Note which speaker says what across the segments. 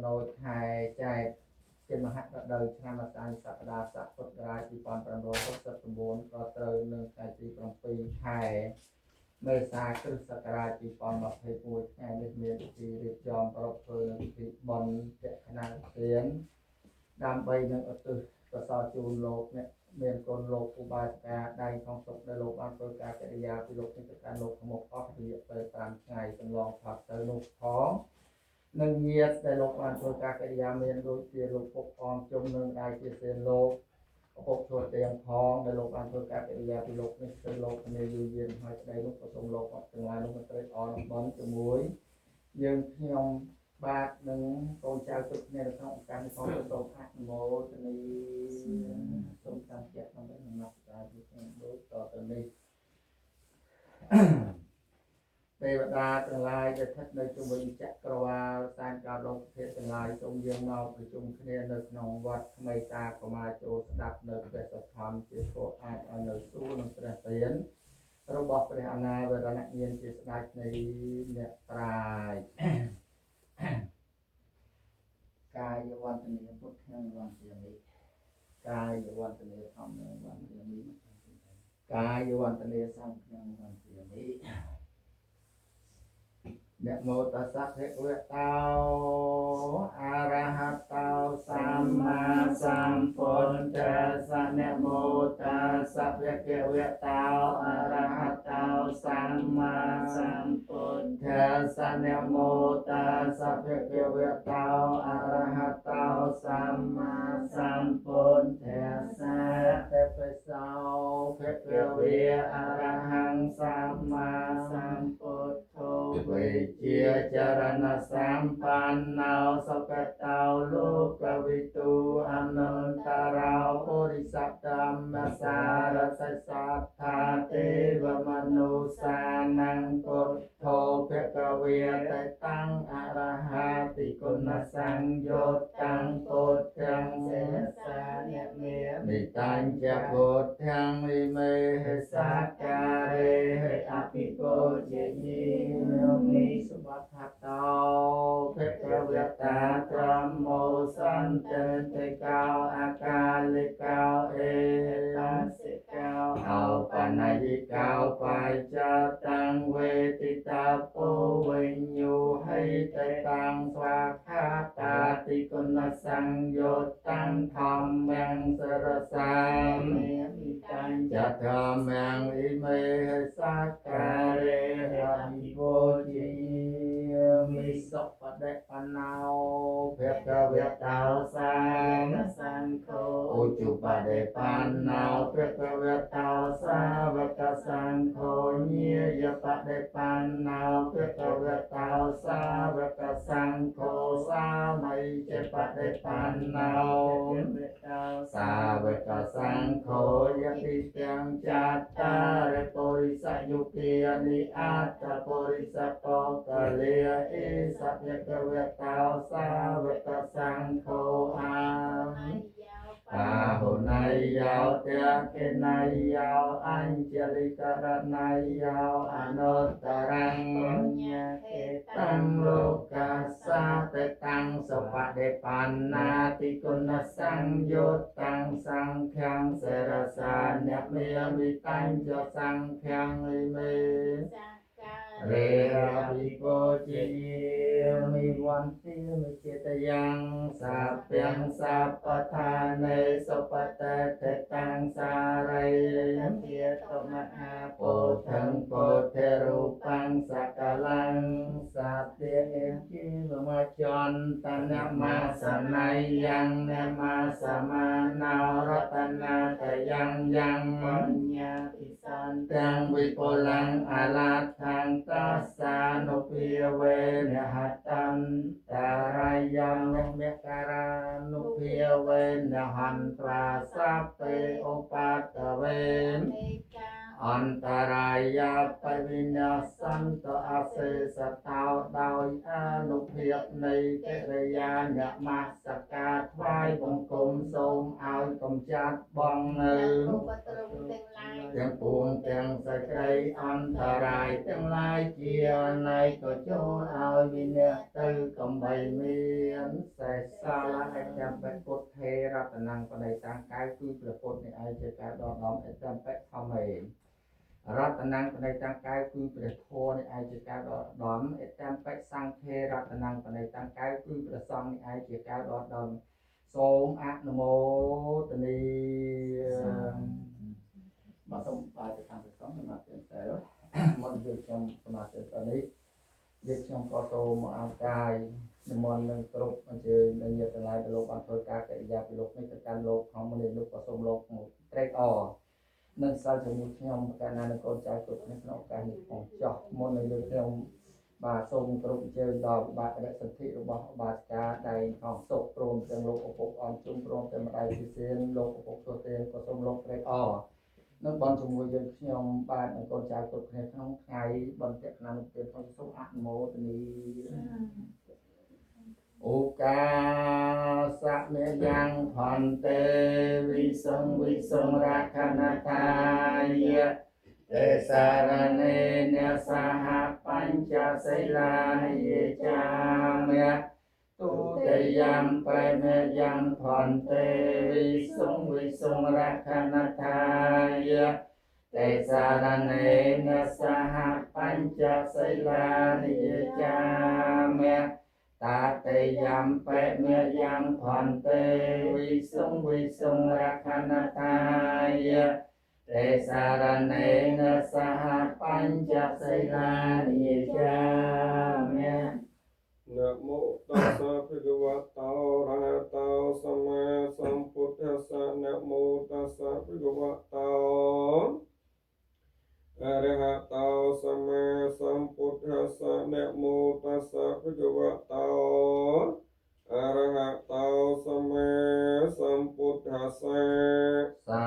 Speaker 1: Nội hài chạy trên mà hát đời năm mà sang sắp đa sắp tốt ra chỉ còn phần rồi tốt sắp tầm bốn có từ nâng cái chỉ còn phi hài mê xa cứ sắp ra chỉ còn một thầy bùi ngày lên miền thì được chọn vào phơi thì bòn chạy khả năng tiến đam bay nâng ở từ có sao chùn lột nè miền cồn lột của bài ca đây phong tục đây lột ban phơi ca cái dia thì lột những cái lột một có thì tới tạm ngày từng lòng phật tới lột khó nâng nhiệt để lục an thôi các cái yam miền đôi kia lục phục phong chung nâng đại kia sen lục phục thôi tiền phong để lục an thôi các cái yam lục này từ lục này dù diện hay đây lục có trong lục hoặc từng ngoài lục tới on bón từ muối nhưng khi ông ba nâng con trai tục này là không căn phong cái tổ khác mô từ này trong tam chết trong cái mặt ra thì đốiต่อtừ này đây là đa tương lai để thất nơi chung mình chắc qua sang cao đông thế tương lai trong dương mau từ chung kia nơi nòng vật mây ta của mai chỗ đặt nơi về tập tham chỉ số ai ở nơi su nơi sẽ tiến robot về ana về đàn nhiên chỉ đặt này nhẹ trai cai vô quan tình yêu phút theo quan tình yêu cai vô quan tình yêu không quan tình yêu cai vô quan tình yêu xong theo quan tình yêu Nè mô tát sa thế quê tao a ra hạt tao sam ma sam phôn tê sa nè mô tát sa thế quê tao a ra hạt tao sam ma sam phôn tê sa nè mô tát sa thế quê tao a ra hạt tao sam ma sam phôn tê sa thế quê sao thế quê a ra hằng sam ma sam phôn về chia charana sampanna sakatau loka vitu anantarao bodhisattva masarasa sattha deva manusanang kotho phekavya tăng arahati kunasang yotang kothang sesa ni tăng cha kothang ime sakare he apiko ye mi subat tao phép theo việc ta trăm mô san tên thế cao a ca lê cao e ta sẽ cao ao panay cao phải cha tăng về ti ta po vinh nhu hay tây tăng xoa kha ta ti kun na sang yo tăng tham mang sơ ra sa mi tăng cha tham mang y mê sa ca re ha vô mi sọc và đẹp panau phép ca việt tao sang khô ô chụp bà đẹp panau phép ca việt tao sa và ca sang khô nhia ya bà đẹp panau phép ca việt tao sa và ca sang khô sa mây che bà đẹp panau sa và ca sang khô ya ti tiang cha ta re porisa yukia ni ata porisa pokalia isa ya tao sa veta sang khô am à hôm nay giao tia cái này giao anh chia ly cả này giao anotarang tăng lô ca sa te tăng so pa de panna ti kunna sang yo tăng sang khang se ra sa nhạc mi tăng cho sang khang mi re abi ko chi mi wan ti mi cheta yang sa pyang sa pa tha ne so pa te tăng sa rai thiệt to ma a po thang po the ru pang sa ka lang sa te chi ma chon ta na ma sa nai yang na ma sa ma na ratana ta yang yang nya san tăng vi po lang a la thang ta sa no pi ve ne ha tan ta ra yam ne me kara no pi ve ne han tra sa pe o pa ta ve อันตรายาไปวินาสันตอาเสสตาวดาวอนุเพียบในกิริยาเนมาสกาทวายบงกลมทรงเอากำจัดบังเงินទាំងពួងទាំងសក្តិអន្តរាយទាំងឡាយជាណៃក៏ចូលឲ្យវិនិច្ឆ័យទៅកំបីមានសេះសាលាអច្ចបិពុទ្ធេរតនំបដិតាំងកាយគឺព្រះពុទ្ធនេះឯងជាការដកដំអច្ចបិធម្មេរតនំបដិតាំងកាយគឺព្រះធម៌នេះឯងជាការដកដំអច្ចបិសង្ឃេរតនំបដិតាំងកាយគឺព្រះសង្ឃនេះឯងជាការដកដំសូមអនុមោទនីមកសូមបាយទៅខាងព្រះសង្ឃមកទៀតតែមកយកខ្ញុំសមាធិទៅនេះយកខ្ញុំក៏សូមអរកាយនិមន្តនឹងគ្រប់អញ្ជើញនៅញាតិទាំងឡាយទៅលោកបានធ្វើការកិរិយាពីលោកនេះទៅកាន់លោកក្នុងមនីលោកក៏សូមលោកមកត្រេកអរនឹងសិលជាមួយខ្ញុំកាលណានឹងកូនចៅគ្រប់គ្នាក្នុងឱកាសនេះផងចោះមុននឹងលើកខ្ញុំបាទសូមគ្រប់អញ្ជើញដល់បាទអរិយសន្ធិរបស់បាសកាដែលក្នុងសុខព្រមទាំងលោកឪពុកអនជុំព្រមទាំងម្ដាយពិសេសលោកឪពុកទទានក៏សូមលោកត្រេកអរនឹងបានជាមួយយើងខ្ញុំបាទនឹងកូនចៅគ្រប់គ្នាក្នុងថ្ងៃបន្ទាក់ឆ្នាំនេះទៀតសូមអនុមោទនីអូកាសមេយ៉ាងផន្តេវិសង្រាខណតាយៈទេសារណេនសហបញ្ចសិលានិយាមេទុតិយំបេមេយ៉ាងផន្តេវិសង្រាខណតាយៈទេសារណេនសហបញ្ចសិលានិយាមេតាតេយំបេមេយ៉ាងផន្តេវិសង្រាខណតាយៈទេសារណេនសហបញ្ចសិលានិយាមេ
Speaker 2: นะโมตัสสะภะคะวะโตอะระหะโตสัมมาสัมพุทธัสสะนะโมตัสสะภะคะวะโตอะระหะโตสัมมาสัมพุทธัสสะนะโมตัสสะภะคะวะโตอะระหะโตสัมมาสัมพุทธัสสะ
Speaker 1: สา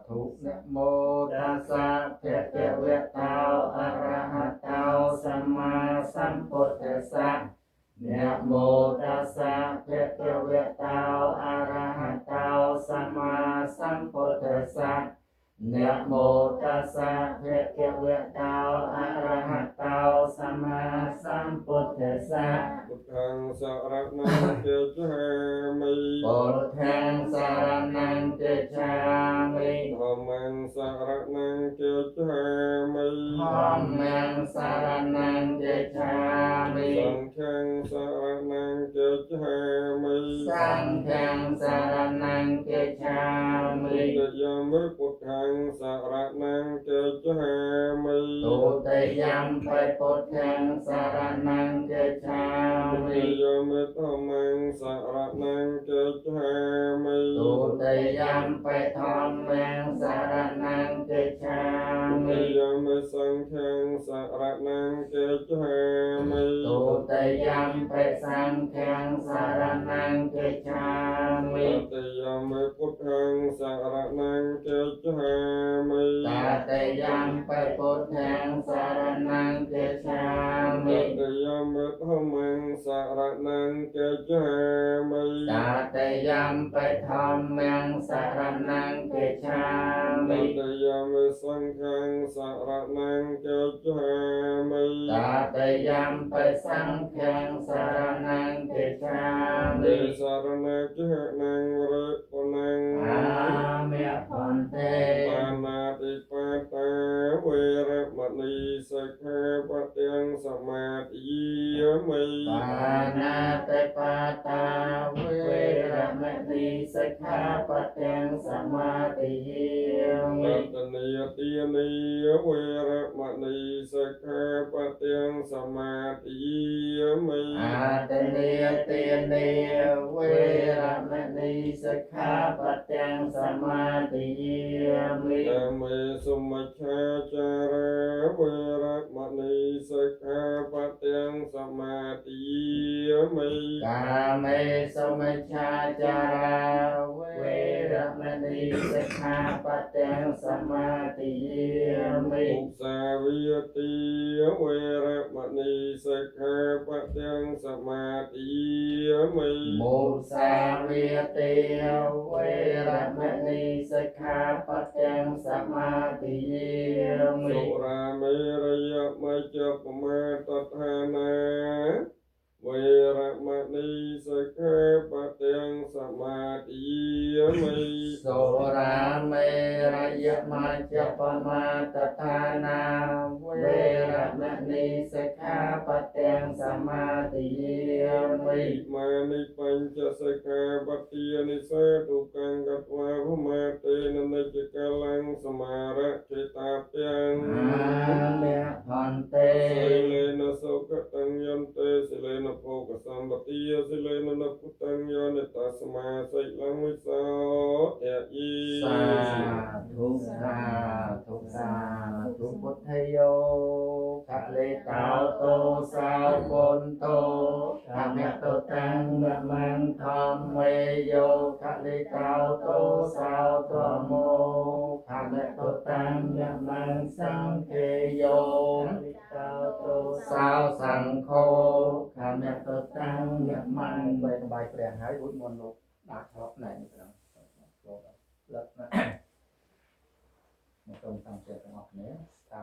Speaker 1: ธุนะโมตัสสะภะคะวะโตอะระหะโตสัมมาสัมพุทธัสสะนะโมตัสสะภะคะวะโตอะระหะโตสัมมาสัมพุทธัสสะนะโมตัสสะภะคะวะโตอะระหะโตสัมมาสัมพุทธัสสะ
Speaker 2: พุทธังสรณังเจจามิ
Speaker 1: พุทธังสรณังเจจามิ
Speaker 2: ธัมมังสรณังเจจามิ
Speaker 1: ธัมมังสรณังเจจามิ
Speaker 2: สังฆังสรณังเจจามิ
Speaker 1: สังฆังสรณังเจจามิ
Speaker 2: ตุติยมะพุทธังสรณังเจจามิ
Speaker 1: ตุติยมะพุทธังสรณังเจจามิ
Speaker 2: ตุติยมะธัมมังสรณังเจจามิ
Speaker 1: ตุติยมะธัมมังสรณังเจจา
Speaker 2: ตุ
Speaker 1: มิ
Speaker 2: ติยมะสังฆังสรณังเจจามิ
Speaker 1: ตุติยมะสังฆังสรณังเจจามิ
Speaker 2: ตติยมะพุทธังสรณังเจจามิ
Speaker 1: ตติยมะพุทธังสรณังเจจามิ
Speaker 2: ตติยมะธัมมังสรณังเจจามิ
Speaker 1: ตติยมะธัมมังสรณังเจจา
Speaker 2: ต
Speaker 1: มิ
Speaker 2: ติยมะสังฆังสรณังเจจามิ
Speaker 1: ตติยมะสังฆังสรณังเจจา
Speaker 2: เด
Speaker 1: มิ
Speaker 2: สารณะเจนังวะปนัง
Speaker 1: อาเมพันเต
Speaker 2: ปานาติปาตาเวรมณีสิกขาปะทังสมาธิยมิ
Speaker 1: ปานาติปาตาเวรมณีสิกขาปะทังสมาธิยมิ
Speaker 2: ตัตเนียตีนีเวรมณีสิกขาปะทังสมาธิยมิ
Speaker 1: อาตเนียเตเนเวรมณีสิกขาปะทังสมาธิยมิ
Speaker 2: ธรรมสุมัชฌาจาระเวรมณีสิกขา ขาปะเตียงสมาธิยมิ
Speaker 1: กาเมสุมิชฌาจาราเวรมณีสิกขาปะทังสมาธิยามิ
Speaker 2: อุสาวิยติเวรมณีสิกขาปะทังสมาธิยมิ
Speaker 1: มุสาวิยติเวรมณีสิกขาปะทังสมาธิยามิ
Speaker 2: สุราเมรยมัจจปมาตฐานาเวรมณีสิกขาปะทังสมาธิยมิ
Speaker 1: สุราเมรยมัจจปมาตฐานาเวรมณีสิกขาปะทังสมาธิยามิ
Speaker 2: อิมานิปัญจสิกขาปะทิยนิสาตุกังกัตวาภมาเตนะนิจกลังสมาระเจตาเปียง
Speaker 1: อาเมพันเต
Speaker 2: สิเลนะโสกตังยันเตสิเลนะโภกสัมปติยสิเลนะนัพพุตังยานิตัสมาสิลังวิสาเตอี
Speaker 1: สาธุสาธุสาธุพุทธโยคะเลเตาโตสาวบนโตธรรมะโตตังมะมันธรรมเมโยคะเลเตาโตสาวธรรมโมธรรมะโตตังมะมันสังเกโยสาวสังโฆธรรมะโตตังมะมันใบใบแปลงหายรุดมนต์ลกดาทอกไหนครับเลิกนะมันตรงตามเจตนาเนี่ยเตา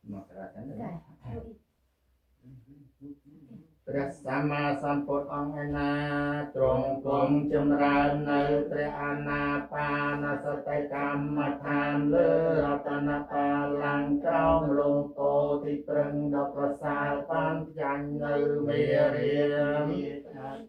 Speaker 1: หมดแล้วฉันเลยพระสัมมาสัมพุทธองค์นาตรงกรมจำราญในพระอานาปานสติกรรมฐานเลือรัตนปาลังเจ้าลงโตที่ตรึงดอกประสาปัญจันในเมียเรียม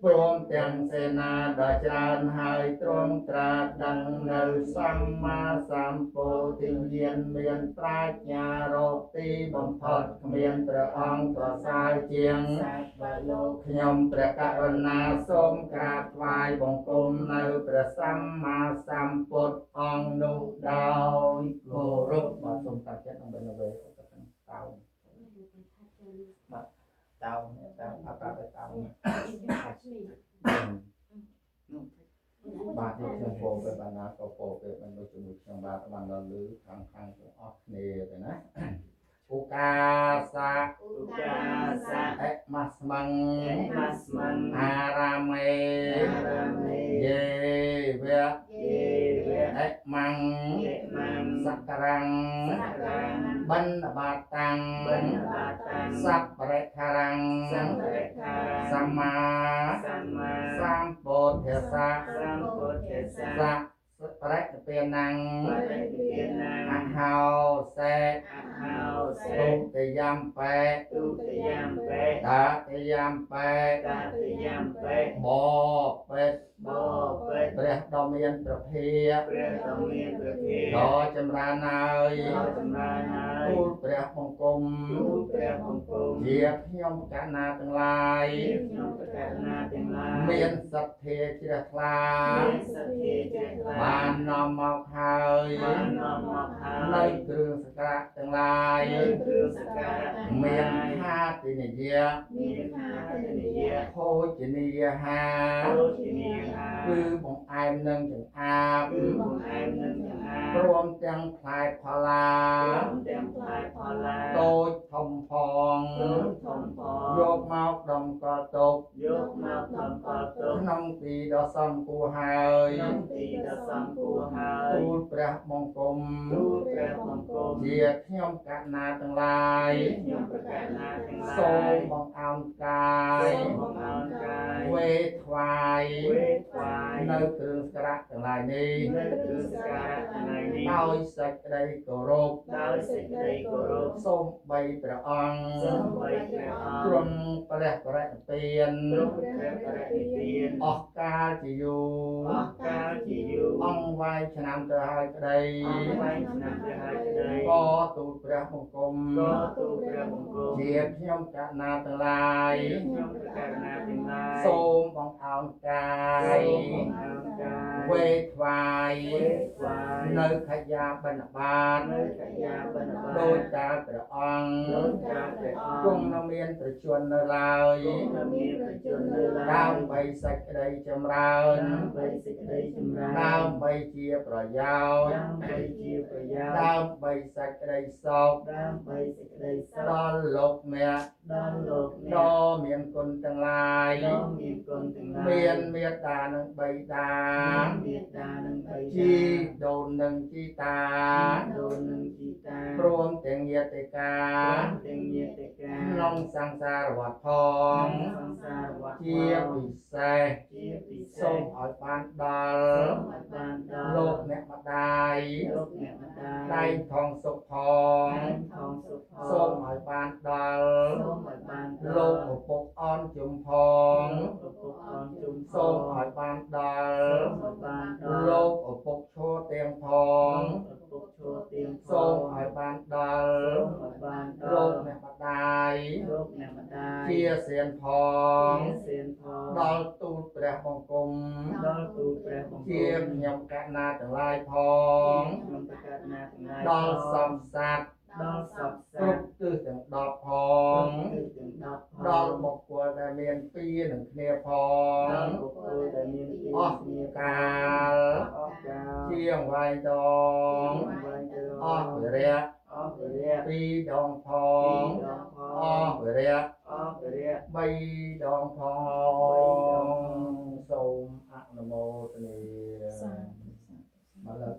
Speaker 1: พร้อมเตียงเสนาดาจารย์หายตรงตราดังในสัมมาสัมโพธิเวียนเมียนปราชญาโรตีบำพดเมียนพระองค์ประสายเจียงខ្ញុំព្រះករុណាសូមក្រាបថ្វាយបង្គំនៅព្រះសម្មាសម្ពុទ្ធអង្គនោះដោយគោរពបាទសូមតាំងចិត្តអង្គនៅវិញទៅទាំងតោបាទតោអប្រាប់តោបាទទីខ្ញុំពោទៅបានណាក៏ពោទៅបានដូចជាមួយខ្ញុំបាទបានលើខាងទាំងអស់គ្នាទៅណាอุกาสะเอะมัสมังอาราเมเยเวะเอะมังสักการังบันบาตังสัพเปรคารังสัมมาสัมพุทธัสสะสัพเปรคเปียนังอะหาวเสตุติยามเปตาติยามเปบอเป็ดព្រះដ៏មានព្រះភិក្ខដ៏ចម្រើនហើយទូលព្រះបង្គំជាខ្ញុំកណាទាំងឡាយមានសទ្ធាជ្រះថ្លាបាននាំមកហើយនៅគ្រឿងសក្ការៈទាំងឡាយមានខាតិនិយៈភោជនីយហាគឺបង្អែមនឹងចង្អាបព្រមទាំងផ្លែផល្លាតូចធំផងយកមកដំកល់ទុកក្នុងទីដ៏សំគួរហើយទូលព្រះបង្គំជាខ្ញុំកណាទាំងឡាយសូមបង្អោនកាយវេថ្វាយនៅគ្រឿងសក្ការៈទាំងឡាយនេះដោយសេចក្តីគោរពសូមបីព្រះអង្គទ្រង់ព្រះបរិនិព្វានអស់កាលជាយូរអង្គវែងឆ្នាំទៅហើយក្តីក៏ទូលព្រះបង្គំជាខ្ញុំកណាទាំងឡាយសូមបង្អោនកាយ เวทวายในขยาบรรบาลโดยกาประองគង់នៅមានប្រជញ្ញនៅឡើយដើម្បីសេចក្តីចម្រើនដើម្បីជាប្រយោជន៍ដើម្បីសេចក្តីសុខដល់លោកអ្នកដ៏មានគុណទាំងឡាយមានមេត្តានិងបិតាជីដូននិងជីតាព្រមទាំងញាតិកាក្នុងសង្សារវដ្តផងជាពិសេសសូមឲ្យបានដល់លោកអ្នកម្ដាយតែងថងសុខផងសូមឲ្យបានដល់លោកឪពុកអនជុំផងសូមឲ្យបានដល់លោកឪពុកឈរទាំងផងសូមឲ្យបានដល់លោកអ្នកម្ដាយជាសៀនផងដល់ទូលព្រះបង្គំជាខ្ញុំកណាទាំងឡាយផងដល់សំស័ក្តិគ្រប់ទិសទាំង10ផងដល់បុគ្គលដែលមានពីនឹងគ្នាផងអស់កាលជាងវែងដងអស់វិរៈពីរដងផងអស់វិរៈ3ដងផងសូមអនុមោទនាមកលើក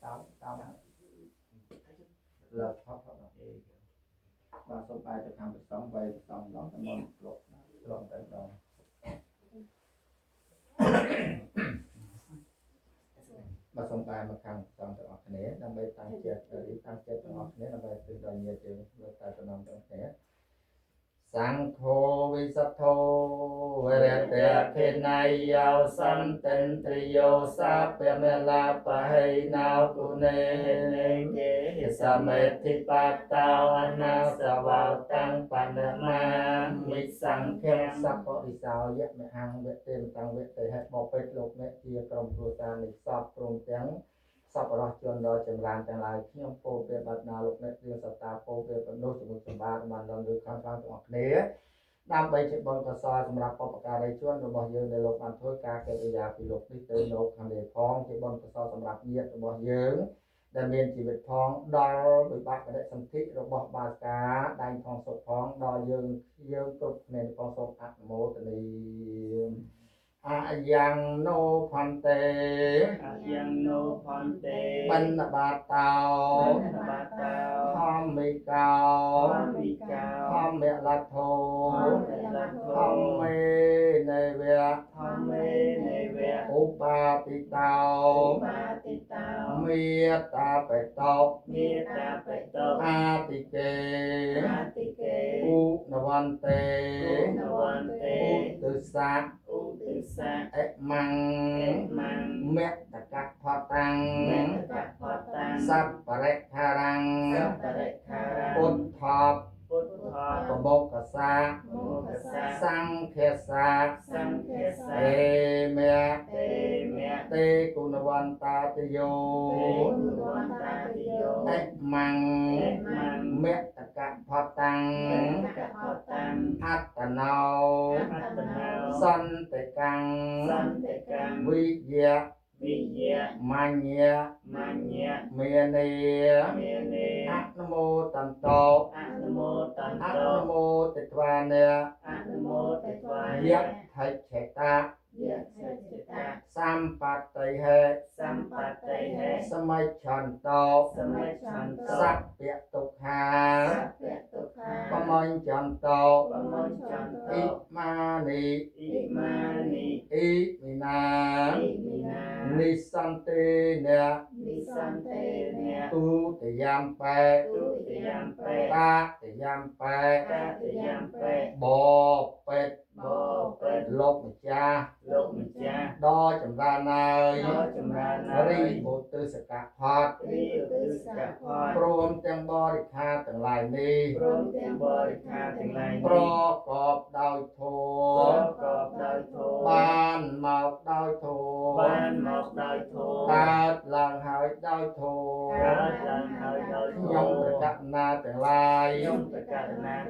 Speaker 1: តាមលើកផុតបាទសូមបាយទៅខាងប្រសងវៃប្រសងឡងតាមលោកទៅដល់បាទសូមបាយមកខាងប្រសងទាំងអស់គ្នាដើម្បីតាំងចិត្តទាំងអស់គ្នាដើម្បីទិញដល់ញាតិយើងលើតែតំណទាំងគ្នាសង្ឃោវិសទ្ធោវរតេខេណៃយោសន្តេន្ទ្រយោសាពមេឡាបហេណោគុណេនេកេសមេតិបតោអនាសវោតាំងបណ្ណមាមិសង្ឃេសពរិសោយមហង្វទេតាំងវទេហេបបិទ្ធលោកអ្នកជាក្រុមគ្រួសារនៃសពព្រមទាំងសពរស់ជនដ៏ចម្រើនទាំងឡាយខ្ញុំពោលពេលបាត់ណាលោកអ្នកជាសតាពោលពេលបណ្ដុះជាមួយសម្បត្តិបានដល់លើខាងទាំងអស់គ្នាដើម្បីជាបុណ្យកុសលសម្រាប់បុព្វការីជនរបស់យើងដែលលោកបានធ្វើការកិរិយាពីលោកនេះទៅលោកខាងលើផងជាបុណ្យកុសលសម្រាប់ញាតិរបស់យើងដែលមានជីវិតផងដល់វិបាកបដិសន្ធិរបស់បាសាដែងផងសុខផងដល់យើងគ្រប់គ្នាផងសូមអនុមោទនាអាយ៉ាងណូផន្តេបណ្ឌបាតោធម្មិកោធម្មលទ្ធោធម្មេនេវៈឧបាតិតោមេតាបេតោអាតិកេឧនវន្តេឧទស្សៈអិមង្មេតកៈផតាំងសัพពរិខារੰពុទ្ធបបោកសាសង្ឃាសាអេមេតេគុណវន្តាទយោអិមង្មេតកៈផតាំងអត្តណោសន្តិកੰវិយៈមញ្ញមេនេអនុមោទន្តោអនុមោទិត្វានេយៈថិច្ឆតាសម្បត្តិហេសមិច្ឆន្ទោសព្វទុក្ខាបមញ្ចន្ទោអ៊ិមានិអ៊ិមិណានិសន្តិនេទុតិយំបេតតិយំបេបពេតលោកម្ចាស់ដ៏ចម្រើនហើយរីឧទ្ទិសកផតព្រមទាំងបរិខារទាំងឡាយនេះប្រកបដោយធម៌បានមកដោយធម៌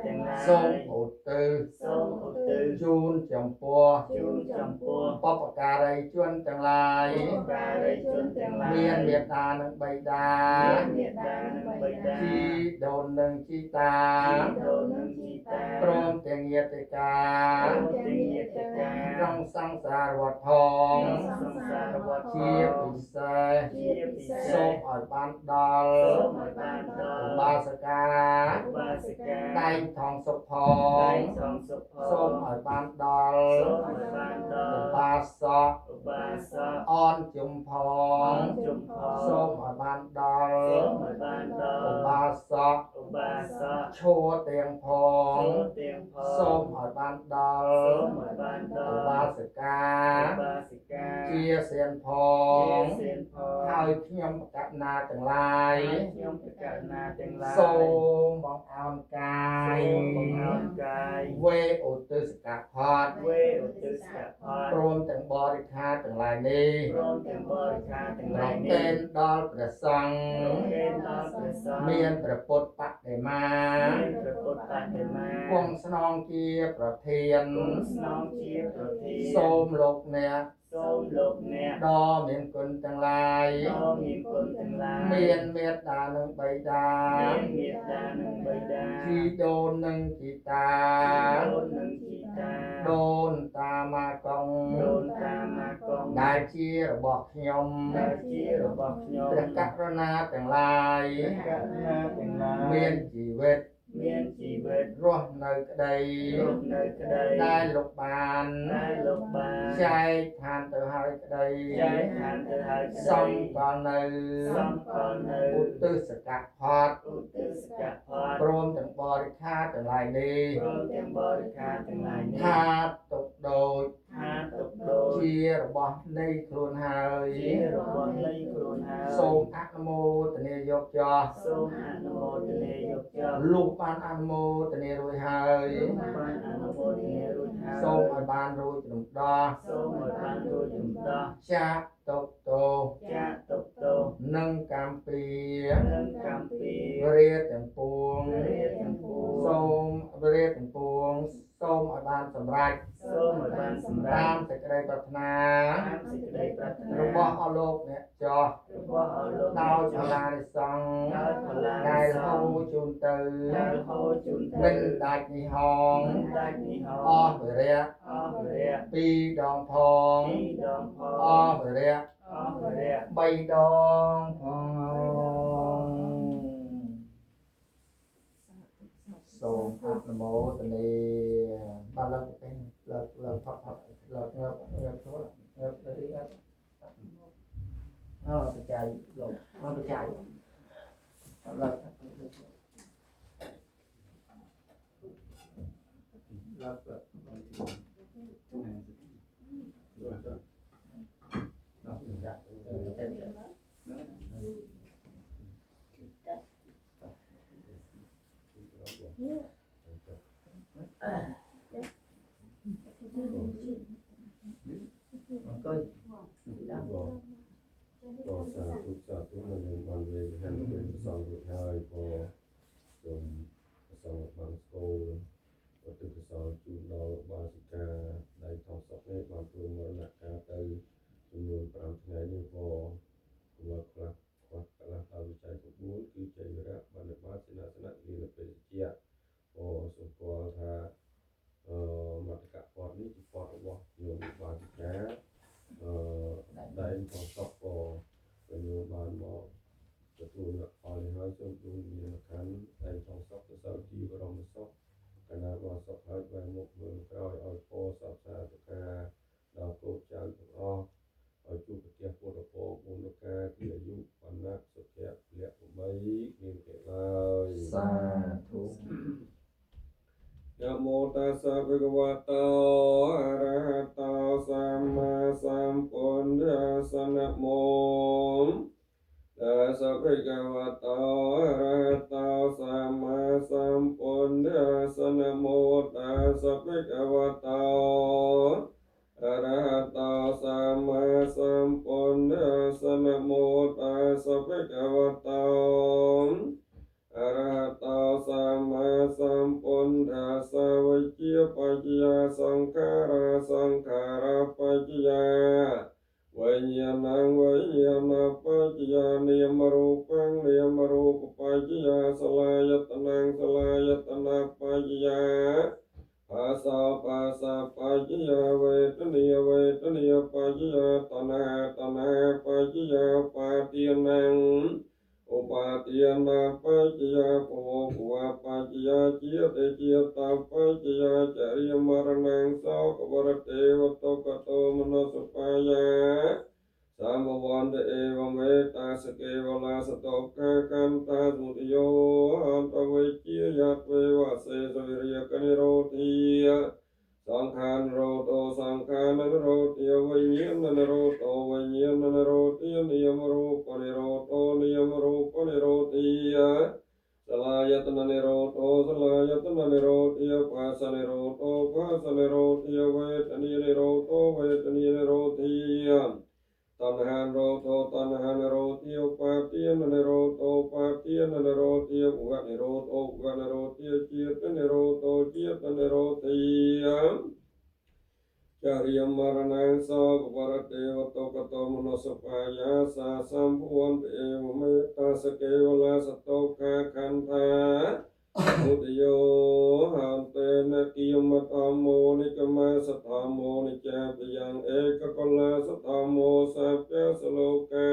Speaker 3: ទាំងឡាយ
Speaker 1: សូមឧទ្ទិស
Speaker 3: សូមឧទ្ទិស
Speaker 1: ជូនចំពោះ
Speaker 3: ជូនចំពោះ
Speaker 1: បុព្វការីជនទាំងឡាយ
Speaker 3: បុព្វការីជនទាំងឡាយ
Speaker 1: មានមេត្តានិងបិតា
Speaker 3: មានមេត្តានិងបិតា
Speaker 1: ជីដូននិងជីតា
Speaker 3: ជីដូននិងជីតា
Speaker 1: ព្រមទាំងញាតិកា
Speaker 3: ព្រមទាំងញាតិកា
Speaker 1: ក្នុងសង្សារវត្តផង
Speaker 3: ក្នុងសង្សារវត្តផង
Speaker 1: ជាពិសេស
Speaker 3: ជាពិសេស
Speaker 1: សូមឲ្យបានដល់
Speaker 3: សូមឲ្យបានដល់
Speaker 1: ឧបាសិកា
Speaker 3: ឧបាសិកា
Speaker 1: តែងថងសុខផ
Speaker 3: តែ
Speaker 1: ង
Speaker 3: ងសងសុខផង
Speaker 1: សូមឲ្យបានដល់
Speaker 3: សូមឲ្យបានដ
Speaker 1: ឧ
Speaker 3: ល់
Speaker 1: បាសក
Speaker 3: ឧបាសក
Speaker 1: អនជុំផ
Speaker 3: ផង ងជុំផង
Speaker 1: សូមឲ្យបានដល់
Speaker 3: សូមឲ្យបានដល់
Speaker 1: ឧបាសក
Speaker 3: ឧបាសក
Speaker 1: ឈួរទាំងផង
Speaker 3: ចូលទាំងផង
Speaker 1: សូមឲ្យបានដល់
Speaker 3: សូមឲ្យបានដ
Speaker 1: ឧ
Speaker 3: ល់
Speaker 1: បាសិកា
Speaker 3: ឧបាសិកា
Speaker 1: ជាសៀនផ
Speaker 3: ជា
Speaker 1: ង
Speaker 3: សៀនផង
Speaker 1: ហើយខ្ញុំបកណាទាំងឡាយ
Speaker 3: ហើយខ្ញុំពិចារណាទាំងឡាយ
Speaker 1: សូមបងអោនកាយ
Speaker 3: សូមបង្អោនកាយ
Speaker 1: វេឧទ្ទិសកផត
Speaker 3: វេឧទ្ទិសកផល
Speaker 1: ព្រមទាំងបរិខាទាំងឡាយនេះ
Speaker 3: ព្រមទាំងបរិខាទាំង
Speaker 1: ប្រ
Speaker 3: ឡាយ
Speaker 1: កេ
Speaker 3: នេះ
Speaker 1: នដល់ព្រះសង្ឃ
Speaker 3: ប្រគេនដល់ព្រះសង្ឃ
Speaker 1: មានព្រះពុទ្ធបដិមា
Speaker 3: មានព្រះពុទ្ធបដិមា
Speaker 1: គង់ស្នងជាប្រធាន
Speaker 3: គង់ស្នងជាប្រធាន
Speaker 1: សូមលោកអ្នក
Speaker 3: សូមលោកអ្នក
Speaker 1: ដ៏មានគុណទាំងឡាយ
Speaker 3: ដ៏មានគុណទាំងឡាយ
Speaker 1: មានមេត្តានិងបិតា
Speaker 3: មានមេត្តានិងបិតា
Speaker 1: ជីដូននិងជីតា
Speaker 3: ដូននិងជីតា
Speaker 1: ដូនតាម៉ាកង
Speaker 3: ដូនតាម៉ាកង
Speaker 1: ដែលជារបស់ខ្ញុំ
Speaker 3: ដែលជារបស់ខ្ញុំ
Speaker 1: ព្រះករុណាទាំងឡាយ
Speaker 3: ព្រះករុណាទាំងឡាយ
Speaker 1: មានជីវិត
Speaker 3: មានជីវិត
Speaker 1: រស់នៅក្តី
Speaker 3: រស់នៅក្តី
Speaker 1: ដែលលោកបាន
Speaker 3: ដែលលោកបាន
Speaker 1: ចែកឋានទៅហើយក្តី
Speaker 3: ចែកឋានទៅហើយក្តី
Speaker 1: សំក៏នៅ
Speaker 3: សំក៏នៅ
Speaker 1: ឧទ្ទិសកផត
Speaker 3: ឧទ្ទិសកផល
Speaker 1: ព្រមទាំងបរិខាទាំងឡាយនេះ
Speaker 3: ព្រមទាំងបរិខាទាំងឡាយនេះ
Speaker 1: ថាទុកដូច
Speaker 3: ថាទុកដូច
Speaker 1: ជារបស់នៃខ្លួនហើយ
Speaker 3: ជារបស់នៃខ្លួនហើយ
Speaker 1: សូមអនុមោទនាយកចោះ
Speaker 3: សូមអនុមោទនាយកចុះ
Speaker 1: លុះបានអនុមោទនារួចហើយ
Speaker 3: បានអនុមោទនារួចហើយ
Speaker 1: សូមឲ្យបានរួចរំដោះ
Speaker 3: សូមឲ្យបានរួចរំដោះ
Speaker 1: ចាកទុកទោស
Speaker 3: ចាកទុកទោស
Speaker 1: និងកម្មពី
Speaker 3: និងកម្មពី
Speaker 1: រាទាំងពួង
Speaker 3: រាទាំងពួង
Speaker 1: សូមរាទាំងពួងសូមឲ្យបានសម្រេច
Speaker 3: សូមឲ្យបានសម្រេ
Speaker 1: តា
Speaker 3: ច
Speaker 1: មសេចក្តីប្រាថ្នា
Speaker 3: តាមសេចក្តីប្រាថ្នា
Speaker 1: របស់អស់លោកអ្នកចោះ
Speaker 3: របស់អស់លោក
Speaker 1: ដោយបលារិសង្ឃ
Speaker 3: ដោយបលា
Speaker 1: ដែល
Speaker 3: ស
Speaker 1: ហូ
Speaker 3: ង្ឃ
Speaker 1: រជូនទៅ
Speaker 3: ដែលហូរជូនទៅ
Speaker 1: មិនដាច់នេះហង
Speaker 3: មិនដាច់នេះហោ
Speaker 1: អស់វិរៈ
Speaker 3: អស់វរៈ
Speaker 1: ពីរដងផង
Speaker 3: ពីរដងផ
Speaker 1: អស់វិរៈ
Speaker 3: អស់វរៈ
Speaker 1: បីដងផងសូមអនុមោទនាបានឡើងទៅលើផតលើងើបចូលងើបទៅរីអបច្ច័យលោកបច្ច័យលើអង្គុយ
Speaker 2: ก็สาธุสาธุมันยังมันเวรให้มันเป็นสองรูปให้พอจนสองบางโกวัตถุสองจุดเราบาสิกาได้ทองสักเนี่ยบางตัวมันหนักกาเตยจำนวนปรามไงนี่พอว่าครับว่าคณะตาวิจัยทุกมูลคือใจระบันบาสินาสนะลีนเป็นเจียพอสมควรถ้ามาตรกะพอนี้ที่พอว่าโยมบาสิกาได้ทองสักพอเป็นโยบานบอกจะตูนละพอเลยให้จนตูนมีละคันได้ทองสักจะสาวจีบรมสักคณะว่าสักให้ใบมุกมือกร้อยเอาโพสับสาตุกาดาวโกจานตุกอ้อเอาจูบเกียร์โพดโพบุญกาที่อายุปันนักสุขแก่เลี้ยผมไม่มีเกิดเลย
Speaker 1: สาธุ
Speaker 2: นะโมตัสสะภะคะวะโตอะระหะโตสัมมาสัมพุทธัสสะนะโมตัสสะภะคะวะโตอะระหะโตสัมมาสัมพุทธัสสะนะโมตัสสะภะคะวะโตอะระหะโตสัมมาสัมพุทธัสสะนะโมตัสสะภะคะวะโตอะระหะโตสัมมาสัมพุท ปัจจยาสังขาราสังขาราปัจจยาวิญญาณังวิญญาณปัจจยานิยมรูปังนิยมรูปปัจจยาสลายตนังสลายตนะปัจจยาภาษาภาษาปัจจยาเวทนิยเวทนิยปัจจยาตนะตนะปัจจยาปาติยนังอุปาทิยนาปัจจยาโภภวะปัจจยาเจียเตเจียตาปัจจยาจริยมรณังสาวกวรเทวโตกโตมโนสุปายาสามวันเตเอวเมตาสเกวลาสตกขกันตาสุติโยอันตเวจียัตเววะเสสวิริยกนิโรธีสังขารโรโตสังขารนโรติวิญญาณนโรโตวิญญาณนโรตินิยมรูปนิโรโตนิยมรูปนิโรติสลายตนะนิโรโตสลายตนะนิโรติปัสสนิโรโตปัสสนิโรติเวทนินิโรโตเวทนินิโรติตัณหาโรโตตัณหานิโรติปาติยนนิโรโตปาติยนนิโรติอุกนิโรโตอุกนิโรติจิตนิโรโตจิตนิโรติจาริยมรณังสาวกวรเทวโตกโตมโนสุปายาสาสัมภวันเตเอวเมตตาสเกวลาสโตคาคันธามุตโยหันเตนะกิยมตามโมนิกมาสธามโมนิจาปยังเอกกลาสธามโมสัพพะสโลกา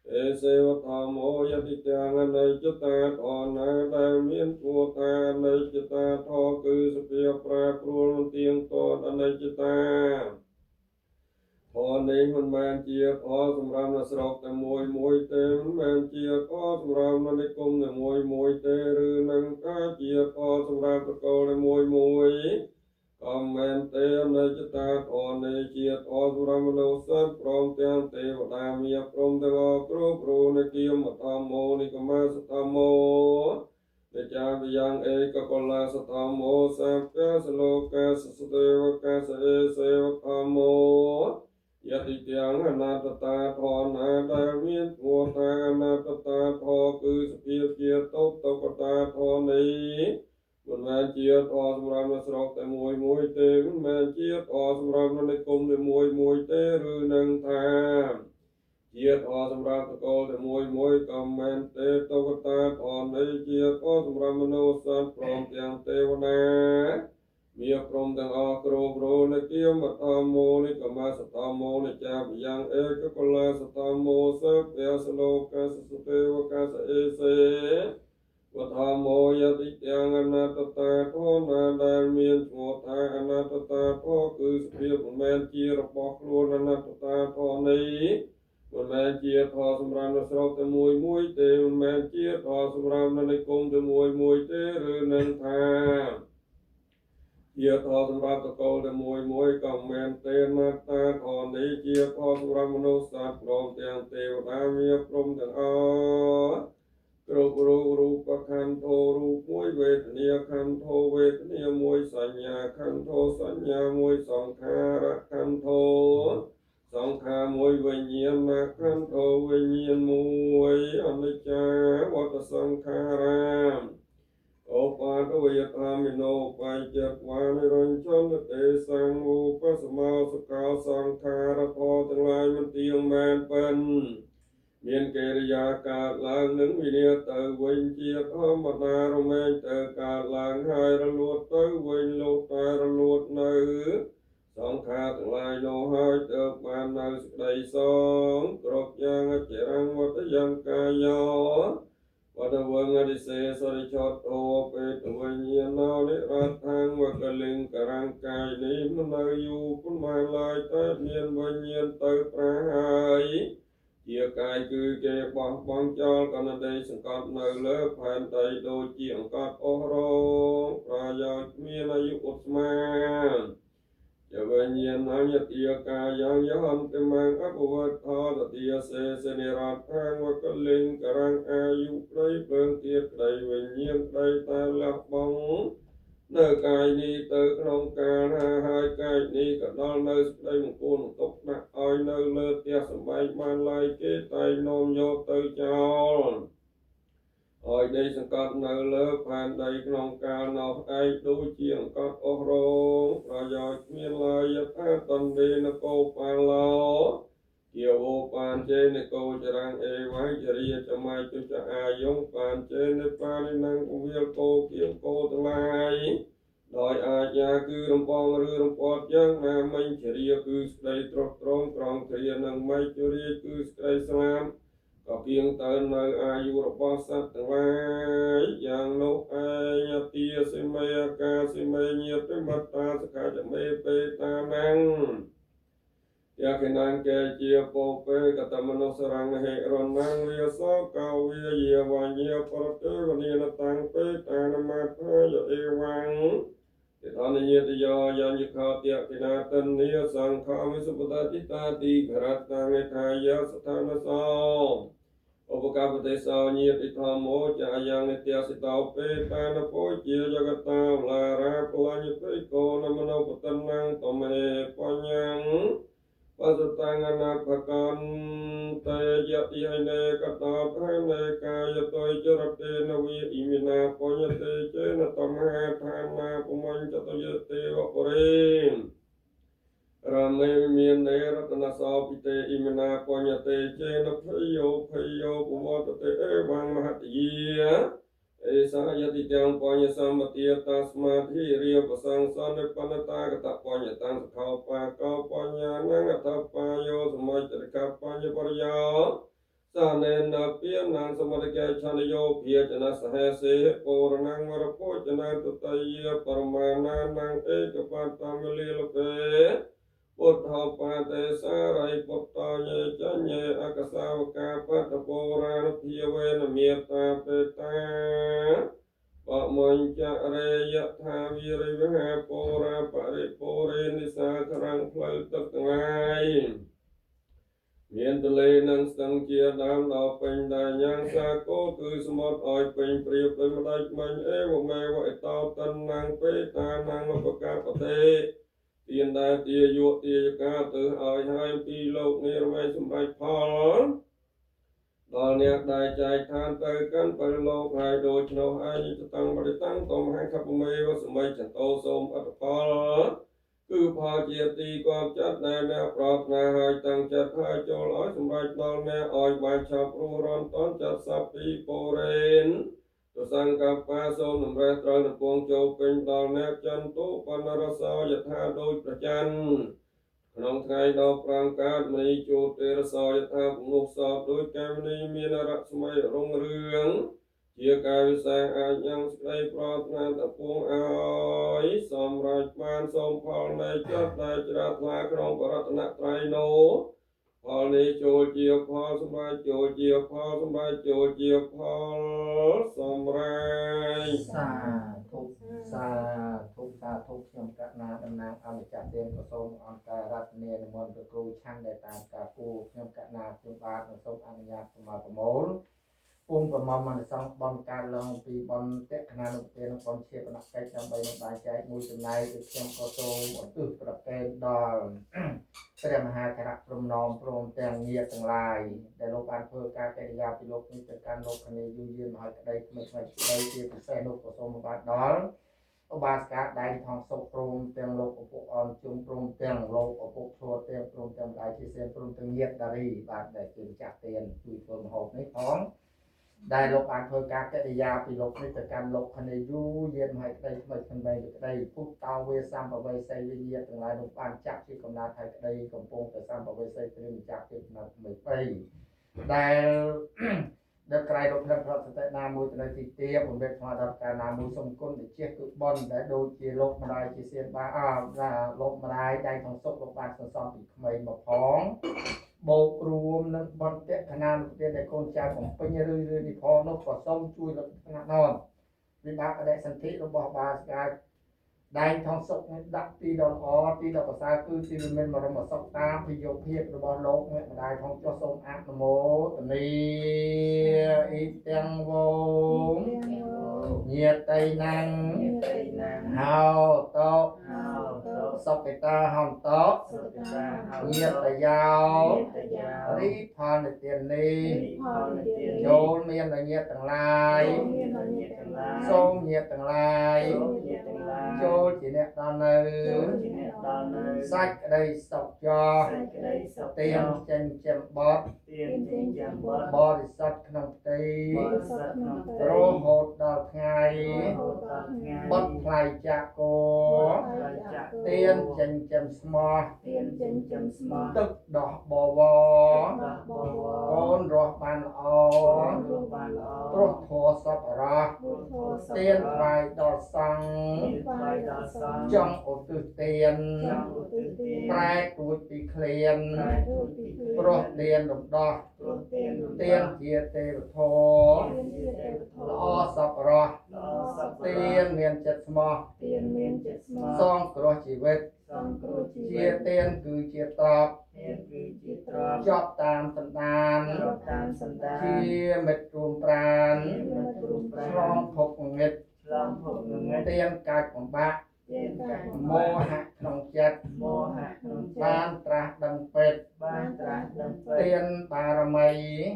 Speaker 2: เอเสวธามโมยติจังในจิตตาทอนาได้เมียนตัวตาในจิตตาทอคือสเปียปราปรวนเตียงตอในจิตตาพอนี้มันแมนเจียพอสำรามนสรกแต่มวยเตมันแมนเจียพอสำรามนนิคมแต่มวยเตหรือนังกาเจียพอสำรามตะโกแต่มวยคอมเมนเตในจิตตาพอในเจียพอสำรามโนสัพพรมเตียงเทวดามีพรมเทวครูปรูในกิยมธรรมโมนิกมาสธรรมโมเนจาวิยังเอกกลาสธรรมโมสัพพะสโลกาสสเตวกาสเอเสวธรรมโมยติเตียงอนาตตาทอนาดาวินโวตาอนาตตาทอคือสเปียเจียตตกตาทอนี้มันแมนเจียทอสำรามนสรกแต่มวยเตมันแมนเจียทอสำรามนนิคมแต่มวยเตหรือนังทาเจียทอสำรามตะโกแต่มวยกำแมนเตตกตาทอนี้เจียทอสำรามโนสัพพรหมเตียงเทวนามีพรหมทั้งออกรูปรูในกิยมธรรมโมนิกมาสธรรมโมนิจาปยังเอกกลาสธรรมโมสัพเพสโลกาสสเตวกาสเอเสวธรรมโมยติยังอนาตตาโทนาดามีนโมทาอนาตตาโทคือสเปียบแมนจีรปอกรูอนาตตาโทนี้มันแมนเจียทอสำรามนสรกแต่มวยเตมันแมนเจียทอสำรามนนิคมแต่มวยเตหรือนันทาเจียทอสำรับตะโกแต่มวยกำแมนเตนัตตาทอนี้เจียทอสำรับมนุษย์สัตว์พร้อมเตียงเทวดามีพรหมทั้งกรุปรูปคันโทรูปมวยเวทเนียคันโทเวทเนียมวยสัญญาคันโทสัญญามวยสังขาระคันโทสังขามวยวิญญาณคันโทวิญญาณมวยอนิจจาวัฏสังขารามโอปาทวยธรรมิโนไปจักวานิรัญชนเตสังอุปสมาสกาสังขารพอทั้งหลายมันเตียงแมนเป็นเมียนเกริยากาลางหนึ่งวิเนียเตวิญเจียธรรมนาโรเมนเตกาลางหายระลวดเตวิญโลตาระลวดเนือสังขารทั้งหลายโลหายเติบมาในสกไดสองกรบยังเจรังวัตยังกายวัดวังอดิเสสริชดโอเปตวิญญาณนิรัตถังวกลิงกรังกายนิมันนาอยู่ปุนมาลายตาเนียนวิญญาณเติปราหายเจียกายคือเก็บบองจอลกันใดสังกัดเนื้อเลือผ่านใจโดยเจียงกัดโอรองปรายามีนายุอุสมาจะวิญญาณนัยติยกายังยันเตมังอภวัตถาตติยเสสนิรัตถังวกลิงกรังอายุไกรเปลืองเตียไกรวิญญาณไกรตาลักบังเนื้อกายนี้เติกนองการหายกายนี้ก็ดอลเนื้อสไลมงกุลตกหนักอ้อยเนื้อเลือดเตียสบายมันลายเกตไตนมโยเตยจอล ឲ្យដីសង្កត់នៅលើផែនដីក្នុងកាលនោះឯងដូចជាអង្កត់អស់រងប្រយោជន៍គ្មានឡើយយថាតន្ទេនកោបាឡោជាអូបានជេនកោចរាំងអេវ៉ៃចរិយចមៃទុចអាយងបានជេនិបានិនឹងវិលកោគៀងកោទាំងឡាយដោយអាញាគឺរំបងឬរំពត់យ៉ាងណាមិញចរិយគឺស្ដីត្រង់ត្រង់ត្រង់គ្រានឹងមៃចរិយគឺស្ដីស្លាមក៏គៀងទៅនៅអាយុរបស់សត្វទាំងឡាយយ៉ាងនោះឯងទាសិមេអាកាសិមេញាតិមត្តាសកាចមេបេតាนังយ៉ាកេណានកេជាពោពេកតមនោសរង្ហេរណាំវាសោកោវាយាវញ្ញាប្រទេវនីនតាំងបេតានមត្ថាយអេវ៉ាំងទេតនញាតិយោយញ្ញខោទយកេណាតនីសង្ឃមិសុបតតិតាទីក្រតាងេថាយសថានសោឧបកាពទេសោញាតិធម្មោចាយ៉ាងនិត្យសិតោពេតានពោជាយកតាវឡារាបលញ្ញពេកោនមនោបតនាងតមេបញ្ញੰបសតាំងអនាភកន្តេយតិហេនេកតោភេនេកាយតយចរតេនវិអ៊ីមិណាបញ្ញតេចេនតមហាឋានាពុមញ្ចតយទេវពរិរមេមាននេរតនសោពិទេអ៊ីមិណាបញ្ញតេចេនភយោពុវតតេអេវងមហតិយាអេសាយតិទាំងបញ្ញសម្បទាតាស្មាធិរិយបសង្សនិបនតាកតបញ្ញតាំសខោបាកោបញ្ញានងអតបាយោសម័យតកបញ្ញបរិយោសានេនពានាងសមតកេឆនយោភិយចនសហេសេពរណងវរពោចនតតយបរមានានងឯកបតមលីលពេពុទ្ធោបាទេសារិពុទ្ធោញេចញ្ញេអកសាវកាបតពរានភិយវេនមេតាបេតាបមញ្ចរេយថាវិរិវហាពរាបរិពុរិនិសាធរង្ផ្លូវទឹកទាំងឡាយមានទលេនឹងស្ទឹងជាដើមដល់ពេញដែលញ៉ាំងសាគោគឺសមុទ្រឲ្យពេញព្រៀបដោយម្ដេចមិញអេវមេវអេតោតនាងពេតានាងឧបកាបតេទានដែលទាយុទាយកាទៅឲ្យហើយពីលោកនេះរមែងសម្រេចផលដល់អ្នកដែលចែកឋានទៅកាន់បរិលោកហើយដូច្នោះឯងទៅតាំងបរិតាំងតមហាខពមេវសមិចន្តោសូមអត្តផលគឺផលជាទីគាប់ចិត្តដែលអ្នកប្រាថ្នាហើយតាំងចិត្តហើយចូលឲ្យសម្រេចដល់អ្នកឲ្យបានឆាប់រស់រាន់តន់ចិត្តសព្ពីពរេនទៅសង្កប្បាសូមតម្រេះត្រូវនឹងពងចូលពេញដល់អ្នកចន្ទុបណ្ណរសោយថាដូចប្រច័នក្នុងថ្ងៃដល់5កើតមនីជួទេរសោយថាពងុសោដូចកាមនីមានរស្មីរុងរឿងជាកាយវិសេសអាចញ៉ាំងស្ដីប្រាថ្នាតពួងឲ្យសម្រាប់បានសូមផលនៃចិត្តដែលជ្រះថ្លាក្នុងបរតនត្រ័យនោះផលនេះចូលជាផលសម្រាប់ចូលជាផលសម្រាប់ចូលជាផលសម្រាប់
Speaker 1: សាធុសាធុខ្ញុំកណាតំណាងអនុចារទានក៏សូមអង្គការរតនានិមន្តព្រះគ្រូឆាន់ដែលតាមការគូខ្ញុំកណាខ្ញុំបាទសូមអនុញ្ញាតសម្រាប់ប្រមូលពុំប្រមមនសង្ឃបនការឡងពីបនតេកណានុទានបនជាបនកិច្ចដើម្បីនឹងបាយចែកមួយចំណែកគឺខ្ញុំក៏សូមឧទ្ទិសប្រកេតដល់ព្រះមហាគណៈព្រំនោមព្រមទាំងញាតិទាំងឡាយដែលលោកបានធ្វើការកិរិយាពីលោកនេះទៅកាន់លោកគ្នាយូរយារមកឲ្យក្តីថ្មីក្តីជាពិសេសលោកក៏សូមបានដល់ឧបាសិកាដៃថងសុខព្រមទាំងលោកឪពុកអនជុំព្រមទាំងលោកឪពុកឈួរទាំងព្រមទាំងដៃជាសៀនព្រមទាំងញាតិដារីបាទដែលជាម្ចាស់ទានជួយធ្វើមហូបនេះផងដែលលោកបានធ្វើការកិរិយាពីលោកនេះទៅកាន់លោកគ្នាយូរយារមកឲ្យក្តីថ្មីថ្មីក្តីពុទ្ធោវាសម្បវេសីវិញ្ញាទាំងឡាយលោកបានចាក់ជាកំណត់ឲ្យក្តីកំពុងតែសម្បវេសីព្រាមចាក់ជាកំណត់ថ្មីដែលដល់ក្រៃលោកព្រះប្រតិណាមួយទៅទីទាបំពេញស្មារតីការណាមួយសុំគុណវិជាគឺបនដែលដូចជាលោកម្ដាយជាសៀនបាលោកម្ដាយដៃក្នុងសុខលោកបានសន្សំពីក្មេងមកផងបូករួមនឹងបនតេកណានុទានដែលកូនចៅបំពេញរឿយនេះផងនោះក៏សូមជួយលោកថ្នាក់នោះវិបាកអដិសន្ធិរបស់បាសកាដៃថងសុកនេះដាក់ទីដល់ល្អទីដល់ប្រសើរគឺទីមានបរមសុខតាមពីយោភាពរបស់លោកអ្នកម្ដាយផងចុះសូមអនុមោទនីអ៊ីទាំងវងញាតិណាំងហៅតោស សុកិតាហំតោ
Speaker 3: សុខតាហៅ
Speaker 1: ញាតយោ
Speaker 3: តយា
Speaker 1: រីផលនិទាននេះ
Speaker 3: ផលនិទាន
Speaker 1: ចូលមានដល់ញាតទាំងឡាយ
Speaker 3: មានអញ្ញាទាំងឡាយ
Speaker 1: សូមញាតទាំងឡាយ
Speaker 3: សូមញាតទាំងឡាយ
Speaker 1: ចូលជាអ្នកដល់នៅ
Speaker 3: ចូលជាអ្នកដល់នៅ
Speaker 1: សាច់ក្តីសុខចោ
Speaker 3: សេចក្តីសុខ
Speaker 1: ទៀនចិញ្ចឹមបត់
Speaker 3: ទៀនជាយ៉ាងបត់
Speaker 1: បរិសុទ្ធក្នុងផ្ទៃ
Speaker 3: បរិសុទ្ធក្នុងផ្ទៃ
Speaker 1: រហូតដល់ថ្ងៃ
Speaker 3: រហូតដល់ថ្ងៃ
Speaker 1: បត់ផ្លៃចាក់គោ
Speaker 3: ហើយចាក់
Speaker 1: ទៀនចិញ្ចឹមស្មោះ
Speaker 3: ទៀនចិញ្ចឹមស្មោះ
Speaker 1: ទឹកដោះបវរ
Speaker 3: ដល់បវរ
Speaker 1: កូនរស់បានល្អ
Speaker 3: រស់បានល្អ
Speaker 1: ព្រោះធัวសពរោះ
Speaker 3: ពុទ្ធោស
Speaker 1: ទៀនថ្វាយដល់សង្ឃ
Speaker 3: ទៀនថ្វាយដល់សង្ឃ
Speaker 1: ចង់ឧទ្ទិសទៀន
Speaker 3: ចង់ឧទ្ទិសទាន
Speaker 1: ប្រែករួចពីឃ្លាន
Speaker 3: ប្រែរួចពីឃ្លាន
Speaker 1: ព្រោះទៀនរំដោះ
Speaker 3: ព្រោះទៀនរំ
Speaker 1: ទៀន
Speaker 3: ដោះ
Speaker 1: ជាទេវធម៌
Speaker 3: ទៀនជាទេវធម៌
Speaker 1: ល្អសពរោះ
Speaker 3: ល្អសប្បុរ
Speaker 1: ទៀ
Speaker 3: ស
Speaker 1: នមានចិត្តស្មោះ
Speaker 3: ទៀនមានចិត្តស្មោះ
Speaker 1: សងគ្រោះជីវិត
Speaker 3: សង្គ្រោះជី
Speaker 1: ជា
Speaker 3: វិត
Speaker 1: ទៀនគឺជាទ្រព្យ
Speaker 3: ទៀនគឺជាទ្រព្យ
Speaker 1: ជាប់តាមសន្តាន
Speaker 3: រត់តាមសន្តាន
Speaker 1: ជាមិត្តរួមប្រាណ
Speaker 3: ជាមិត្តរួមប្រា
Speaker 1: ឆ្លង
Speaker 3: ណ
Speaker 1: ភពងឹត
Speaker 3: ឆ្លងភពងងឹត
Speaker 1: ទៀនកាច់បំបាក់
Speaker 3: ទៀនកាច់
Speaker 1: មោហៈក្នុងចិត្ត
Speaker 3: មោហៈក្នុងចិត្ត
Speaker 1: បានត្រាស់ដឹងពេត
Speaker 3: បានត្រាស់ដឹងពេ
Speaker 1: ទៀ
Speaker 3: ត
Speaker 1: នបារមី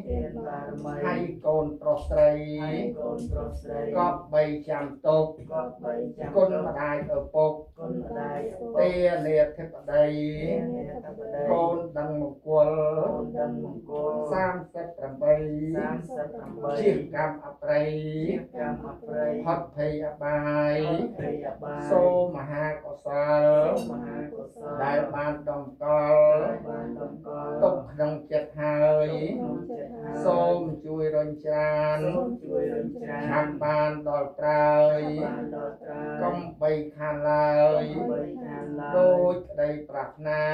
Speaker 3: ទៀនបារមី
Speaker 1: ហើយកូនប្រុសស្រី
Speaker 3: ហើយកូនប្រុសស្រី
Speaker 1: កប់បីចាំទុក
Speaker 3: ក៏បីចាំ
Speaker 1: គុណម្ដាយឪពុក
Speaker 3: គុណម្ដាយឪពុក
Speaker 1: ទេនាធិបតី
Speaker 3: ទៀននាធិបតី
Speaker 1: កូនដឹងមង្គល
Speaker 3: កូនដឹងមង្គល
Speaker 1: 38ជាកម្មអប្រ័យ
Speaker 3: ជាកម្មអប្រ័យ
Speaker 1: ផុតភ័យអបាយ
Speaker 3: ភ័យអបាយ
Speaker 1: សូមមហាកុសល
Speaker 3: មហាកុសល
Speaker 1: ដែលបានដំកល់
Speaker 3: ដែលបានតម្កល់
Speaker 1: ទុកក្នុងចិត្តហើយ
Speaker 3: ក្នុងចិត្តហើយ
Speaker 1: សូមជួយរញច្រាន
Speaker 3: សូមជួយរំច្រាន
Speaker 1: ឆាប់បានដល់ត្រើយ
Speaker 3: បានដល់ត្រើយក
Speaker 1: ុំបីខានឡើយ
Speaker 3: បីខានឡើយ
Speaker 1: ដូចក្តីប្រាថ្នា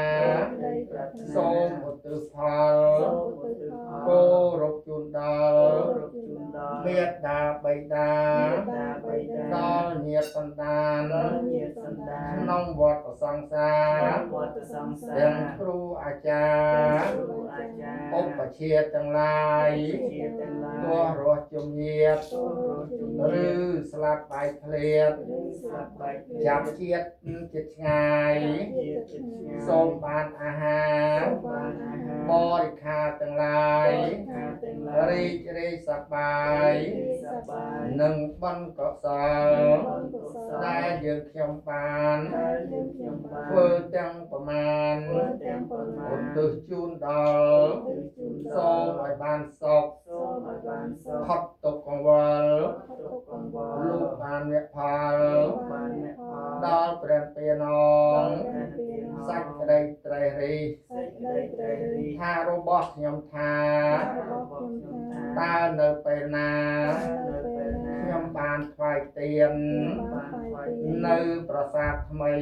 Speaker 3: ក្តីប្រាថ្នា
Speaker 1: សូមឧទ្ទិសផល
Speaker 3: សូមឧទ្ទិសផល
Speaker 1: គោរពជូនដល់
Speaker 3: គោរពជូនដល់
Speaker 1: មេត្តាបិតា
Speaker 3: មេត្តាបិតា
Speaker 1: ដល់ញាតិសន្តាន
Speaker 3: ដល់ញាតិសន្តាន
Speaker 1: ក្នុងវត្តសង្សារ
Speaker 3: ក្នុងវត្តសង្សារ
Speaker 1: ទាំងគ្រូអាចារ្យ
Speaker 3: គ្រូអាចារ្យ
Speaker 1: ឧបជាទាំងឡាយ
Speaker 3: ជាទាំងឡា
Speaker 1: ទោះ
Speaker 3: យ
Speaker 1: រស់ជំនាត
Speaker 3: ទូរស់ជំន
Speaker 1: ឬ
Speaker 3: ឿ
Speaker 1: ស្លាប់បែកឃ្លាត
Speaker 3: ឬស្លាប់បែកគ្នា
Speaker 1: ចាប់ជាតិចិត្តឆ្ងាយ
Speaker 3: ជាចិត្តឆ្ងាយ
Speaker 1: សូមបានអាហារ
Speaker 3: សូមបានអាហារប
Speaker 1: រិខាទាំងឡាយ
Speaker 3: ខាទាំងឡាយ
Speaker 1: រីករាយសប្បាយ
Speaker 3: សប្បាយ
Speaker 1: នឹងបុណ្យកុសល
Speaker 3: បុណ្យកុសល
Speaker 1: ដែលយើងខ្ញុំបាន
Speaker 3: ដែលយើងខ្ញុំបាន
Speaker 1: ធ្វើទាំងប្រមាណ
Speaker 3: ធ្វើទាំងប៉ុន្មាន
Speaker 1: ឧទ្ទិសជូនដល់
Speaker 3: ឧទ្ទិសជូនដល់
Speaker 1: សូមឲ្យបានសុខ
Speaker 3: សូមឲ្យបានសុខ
Speaker 1: ផុតទុក្ខកង្វល់
Speaker 3: ទុកកង្វល់
Speaker 1: លោកបានវៈផល
Speaker 3: បានអ្នកផល
Speaker 1: ដល់ព្រះពានង
Speaker 3: ព្រះទាន
Speaker 1: សាច់ក្តីត្រេះរិះ
Speaker 3: សេចក្តីត្រេះរិះ
Speaker 1: ថារបស់ខ្ញុំថា
Speaker 3: របស់ខ្ញុំថា
Speaker 1: តើនៅពេលណា
Speaker 3: នៅពេលណា
Speaker 1: ខ្ញុំបានថ្វាយទៀន
Speaker 3: បានថ្វាយទាន
Speaker 1: នៅប្រាសាទថ្មី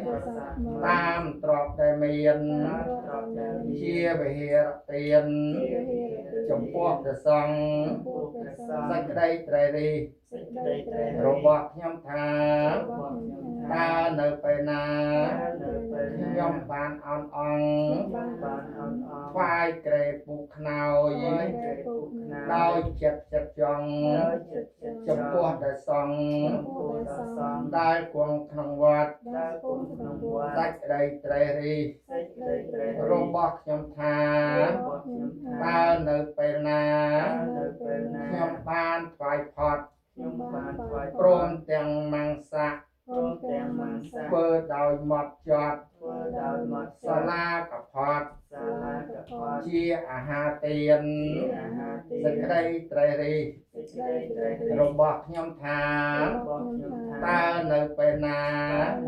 Speaker 3: នៅប្រាសាទថ្មី
Speaker 1: តាមទ្រព្យដែលមាន
Speaker 3: តាមទ្រព្យដែលមាន
Speaker 1: ជាវិហារទៀន
Speaker 3: ជាហេតុ
Speaker 1: ចំពោះព្រះសង្ឃ
Speaker 3: ចំពោះព្រះសង្ឃ
Speaker 1: សេចក្តីត្រេះរិះ
Speaker 3: សេចក្តីត្រេះរិះ
Speaker 1: របស់ខ្ញុំថា
Speaker 3: របស់ខ្ញុំ
Speaker 1: តើនៅពេលណា
Speaker 3: នៅពេលណា
Speaker 1: ខ្ញុំបានអន់អង្គ
Speaker 3: បានអន់អ
Speaker 1: ថ្វាយក្រែពូកខ្នើយ
Speaker 3: ដោយព្រះពុទ្ធណា
Speaker 1: ដោយចិត្តចិត្តចង់
Speaker 3: ដោយចិត្តចិត្ត
Speaker 1: ចំពោះព្រះសង្ឃ
Speaker 3: ចំពោះព្រះសង្ឃ
Speaker 1: ដែលគង់ក្នុងវត្ត
Speaker 3: ដែលគង់ក្នុងវត្ត
Speaker 1: សេចក្តីត្រេះរិះ
Speaker 3: សេចក្តីត្រេះ
Speaker 1: រ
Speaker 3: រិះ
Speaker 1: របស់ខ្ញុំថា
Speaker 3: របស់ខ្ញុំថា
Speaker 1: តើនៅពេលណា
Speaker 3: នៅពេលណា
Speaker 1: ខ្ញុំបានថ្វាយផត់
Speaker 3: ខ្ញុំបានថ្វាយ
Speaker 1: ព្រមទាំងមង្សៈ
Speaker 3: ព្រមទាំងមង្សា
Speaker 1: ធ្វើដោយម៉ត់ចត់
Speaker 3: ធ្វើដោយមក
Speaker 1: សាលាកផត់
Speaker 3: សាលាកផត
Speaker 1: ជាអាហារទាន
Speaker 3: ជាអាហារទា
Speaker 1: សេច
Speaker 3: ន
Speaker 1: ក្តីត្រេះរិះ
Speaker 3: សេចក្តីត្រេះរិះ
Speaker 1: របស់ខ្ញុំថា
Speaker 3: របស់ខ្ញុំថា
Speaker 1: តើនៅពេលណា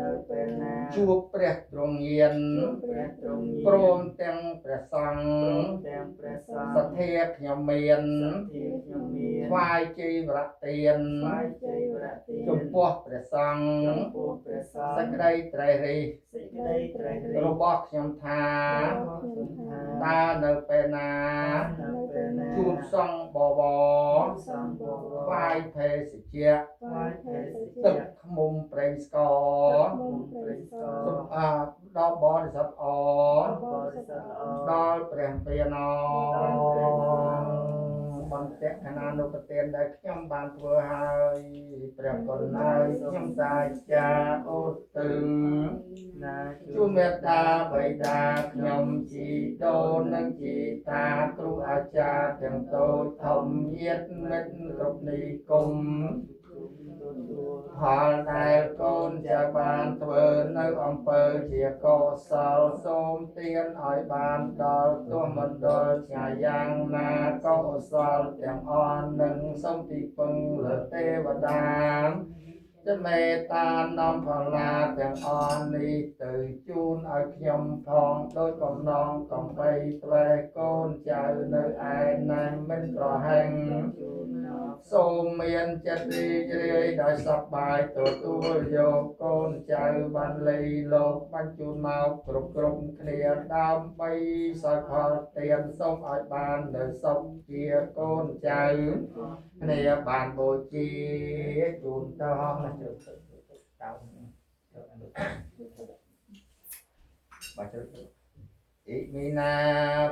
Speaker 3: នៅពេលណា
Speaker 1: ជួបព្រះទ្រង់ញាណ
Speaker 3: ជួបព្រះទ្រង់ញាណ
Speaker 1: ព្រមទាំងព្រះសង្ឃ
Speaker 3: ព្រមទាំងព្រះសង្ឃ
Speaker 1: សទ្ធាខ្ញុំមាន
Speaker 3: សទ្ធាខ្ញុំមាន
Speaker 1: ថ្វាយជ័យវរៈទាន
Speaker 3: ថ្វាយជ័យវរៈទាន
Speaker 1: ចំពោះព្រះសង្ឃ
Speaker 3: ចំពោះព្រះសង្ឃ
Speaker 1: សេចក្តីត្រេះរិះ
Speaker 3: សេចក្តីត្រេះរិះ
Speaker 1: របស់ខ្ញុំថា
Speaker 3: របស់ខ្ញុំថា
Speaker 1: តើនៅពេលណា
Speaker 3: នៅពេលណា
Speaker 1: ជួបសង្ឃបវរ
Speaker 3: សង្ឃបវរ
Speaker 1: ថ្វាយភេសជ្ជៈ
Speaker 3: ថ្វាយភេសជ្ជៈ
Speaker 1: ទឹកខ្មុំប្រេងស្ករ
Speaker 3: មុំព្រះសង្ឃ
Speaker 1: សម្អាតដល់បរិសុទ្ធអ
Speaker 3: បរិសុទ្ធល្អ
Speaker 1: ដល់ព្រះពានងបន្ទៈកណានុប្រទានដែលខ្ញុំបានធ្វើហើយព្រះករុណាខ្ញុំសាចាអូទិ
Speaker 3: ណា
Speaker 1: មេត្តាបិតាខ្ញុំជីដូននិងជីតាគ្រូអាចារ្យទាំងតូចធំញាតិមិត្តគ្រប់នីគុំផលដែលកូនចៅបានធ្វើនៅអំពើជាកុសលសូមទានឲ្យបានដល់ទោះមិនដល់ឆ្ងាយយ៉ាងណាកុសលទាំងអស់នឹងសូមទីពឹងលើទេវតាจะเมตตาน้อมพลาទាំងអស់នេះទៅជូនឲ្យខ្ញុំផងដោយបំណងកំបីផ្លែកូនចៅនៅឯណែមិនប្រហែងសូមមានចិត្តរីករាយដោយសប្បាយទទួលយកកូនចៅបានលីលោកបញ្ជូនមកគ្រប់គ្នាដើម្បីសោយផលទានសូមឲ្យបាននៅសុខជាកូនចៅគ្នាបានបូជាជូនតោះជើងតោបាច់ទៅอิมินา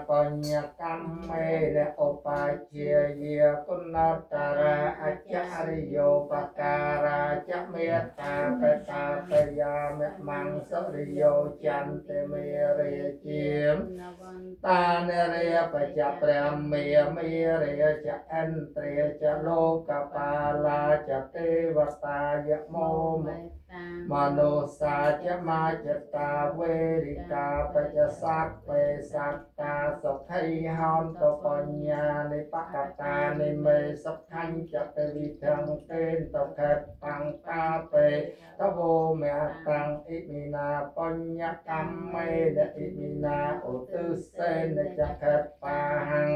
Speaker 1: ปัญญកម្មមេរឧបាជាយាគុណតរាអច្ឆរិយោបការៈចមេត្តាបតាបយាមមង្សរិយោចន្តិមេរិយជាតានរិយបច្ចៈព្រះមេមេរិយចអិនត្រិយចលោកបាលាចទេវតាយមោមនោសាចមាចតាវេរិកាបច្ចសក្ពេសត្តាសុខៃហោនតបញ្ញានិបកតានិមេសុខញ្ចតវិធំទេនតខេតតាំងតាបេតវោមេតាំងអ៊ិមិណាបញ្ញកម្មមេដអ៊ិមិណាឧទ្ទិសេនចខេតបាហੰ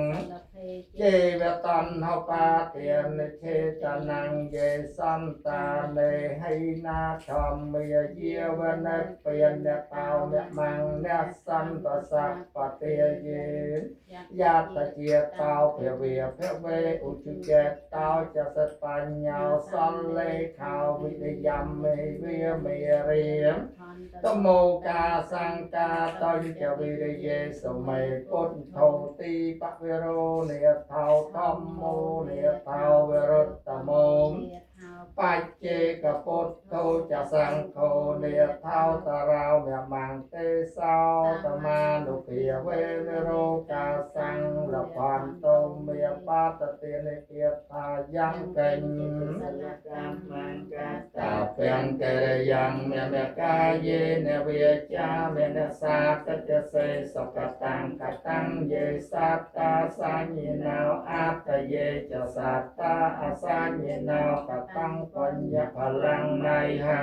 Speaker 1: ចេវតន្តោបាទានិឆេតនੰយេសន្តានេហៃណាធម្មមេយាវនិព្វានតោមមង្នសន្តសបតិយេយាតជាតោភវេភវេឧជុចេតោចសតបញ្ញោសន្លេខោវិរិយមមេវាមេរិយតមោកាសង្កាតញ្ចវិរិយេសមេពុទ្ធោទីបវិរោនិថោធម្មោនិថោវិរុត្តមោបច្ចេកពុទ្ធោចសង្ឃោនិថោតរោមមង្ទេសោតមានុភាវេវិរោកាសង្លភន្តោមេបាតតិនិគាថាយ៉ាងកេញតាពេងកេរយ៉ាងមេមកាយេនវិចាមេនសាកតសេសកតាំងកតាំងយេសត្តាសញ្ញណោអត្តយេចសត្តាអសញ្ញណោកតាំងបញ្ញផល្ងណៃហੰ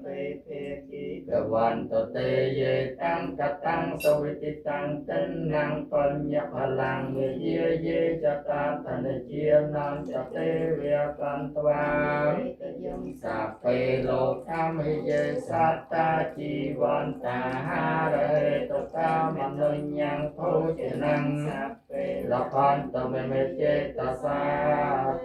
Speaker 1: ពេពេគីកវន្តតេយេតាំងកតាំងសវិតិតាំងតិនណੰបញ្ញផល្ងវិយេយេចតាតនិជានន្តតេវេកន្តវាសាពេលោកាមិយេសត្តាជីវន្តាហារហេតុកាមនុញ្ញងភោជនੰលភន្តមេមេចេតសា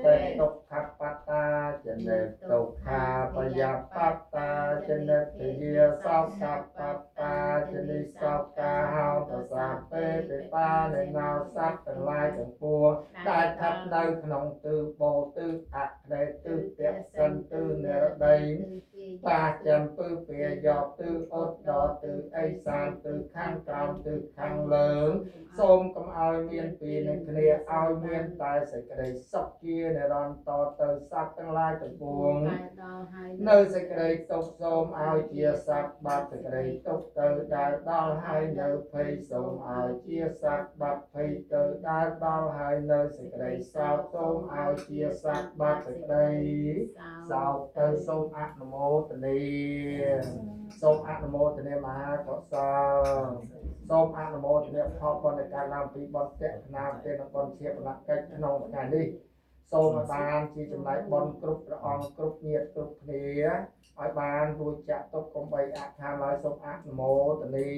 Speaker 1: តេទុក្ខបត្តាចនិតទុក្ខាបយបត្តាចនិតយាសោកបត្តាចនិសោកាហោទសាពេបិបានិណោសត្វទាំងឡាយទាំងពួងដែលស្ថិតនៅក្នុងទិសបូទិសអក្ខេទិសទសិនទិសនិរដីតាចំពឹពាយកទិសឧត្តរទិសអេសានទិសខាងក្រោមទិសខាងលើសូមកុំឲ្យមានពីនឹងគ្នាឲ្យមានតែសេចក្តីសុខជានិរន្តរទៅសត្វទាំងឡាយទាំងពួងនៅសេចក្តីទុក្ខសូមឲ្យជាសត្វបាត់សេចក្តីទុក្ខទៅដែលដល់ហើយនៅភ័យសូមឲ្យជាសត្វបាត់ភ័យទៅដែលដល់ហើយនៅសេចក្តីសោកសូមឲ្យជាសត្វបាត់សេចក្តីសោកទៅសូមអនុមោទនាសូមអនុមោទនាមហាកុសលសូមអនុមោទនាផលបុណ្យនៃការឡើងពីបុណ្យតេខណាទេនបុណ្យជាបណកិច្ចក្នុងថ្ងៃនេះសូមបានជាចំណែកបុណ្យគ្រប់ព្រះអង្គគ្រប់ញាតិគ្រប់គ្នាឲ្យបានរួចចាក់ទុកកុំបីអខានឡើយសូមអនុមោទនា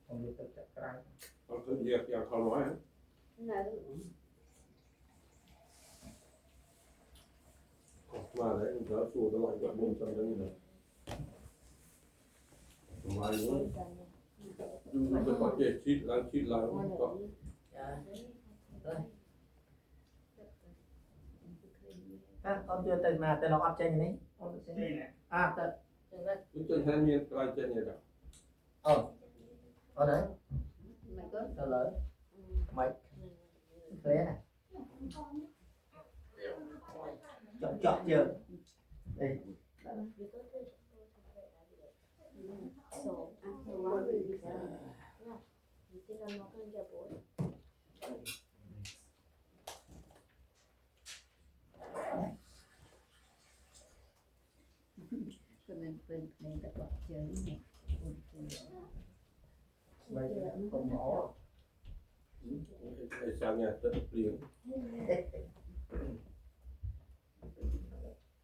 Speaker 1: ខ្ញុំយកទឹកចាក់ក្រៅ
Speaker 2: អត់ទៅយកយ៉ាងខលមកណាมาเลยมันจะสู้ตลอดกับมุมจังเลยนะมาอยู่ดูเป็นปัจเจกชิดแล้วก็
Speaker 1: con chưa từng mà từ lọc ấp trên này từ
Speaker 2: Chúng tôi hay miền tây trên này đó.
Speaker 1: ở đấy từ lỡ mày thế này chọn chưa đây
Speaker 4: เป็นตะกอบเจอเนี่ย
Speaker 1: mày cùng ngõ
Speaker 2: Tại sao nhà tất liền.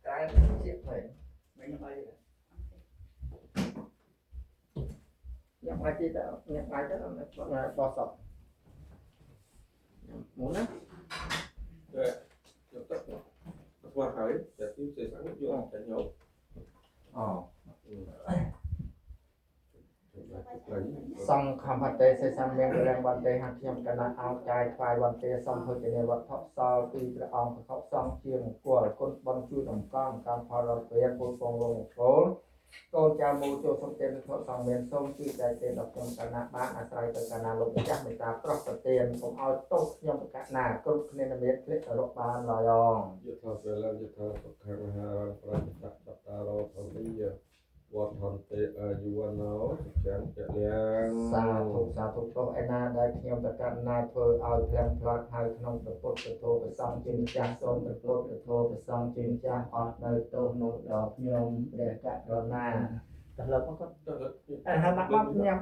Speaker 1: cái chiếc phải nhập ai chi đó nhập ai đó là bò sọc muốn á
Speaker 2: Rồi, nhập tất nó. Nó qua hỏi, sẽ tiêu sẽ sẵn vô, sẽ nhốt.
Speaker 1: xong khám hạt tê sẽ sang miệng rènวันเตหักเทียมกันนะเอาใจควายวันเตxong thôi chỉ để vật thọ sau khi đã ông phải khóc xong chiêng của con băng chui đồng con cam phaoเราเปลี่ยนคนฟงลงโผล่ต้นจามูโจสมเต็มทอสองเมนส้มที่ใจเต็มดอกยมกันนะบ้านอาศัยเป็นกันนะลงจักไม่ตาปลอกเตียนผมเอาโต๊ะยมกันนะก้นเนนเมตรเล็กรบบ้านลอยอง
Speaker 2: Dự thọ về làm dự thọ thuộc hàng hà răng tập tập tà rô thọ bây giờ. Vọt hòn tệ ở dù anh nó chẳng chạy liền.
Speaker 1: สาธุโตไอนาได้เทียมตะกันนาเธอเอาแพลงพลัดให้ขนมตะปดตะโทไปซ่องจิมจางส้มตะปดตะโทไปซ่องจิมจางออกในโตนุดอกยมเดกะรอนาแต่เราก็
Speaker 2: Đó là-
Speaker 1: ไอ้ฮะมักยำ